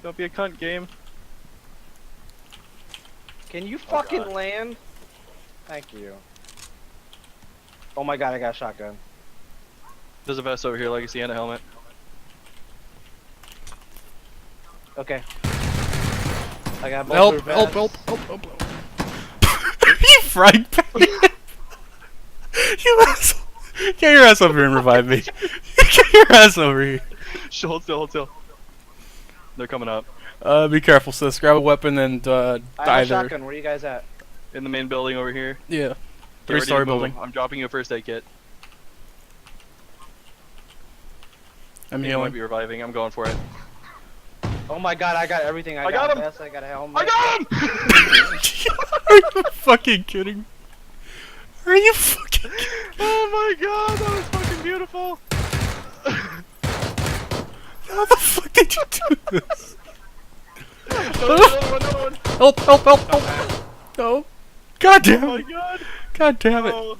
Don't be a cunt, game. Can you fucking God. land? Thank you. Oh my god, I got a shotgun. There's a vest over here, Legacy, and a helmet. Okay. I got both their vests. Help. You fried pan. You asshole. Get your ass over here and revive me. Get your ass over here. Hold still, hold still. They're coming up. Be careful, sis. Grab a weapon and I have a either. shotgun. Where are you guys at? In the main building over here. Yeah. Get ready to 3-story move. building. I'm dropping you a first aid kit. I'm You healing. might be reviving. I'm going for it. Oh my god, I got everything. I got got him. a vest, I got a helmet. I got him! Are you fucking kidding me? Are you fucking kidding me? Oh my god, that was fucking beautiful! How the fuck did you do this? Another one. Help! No! God damn Oh my it! god! God damn it! Oh.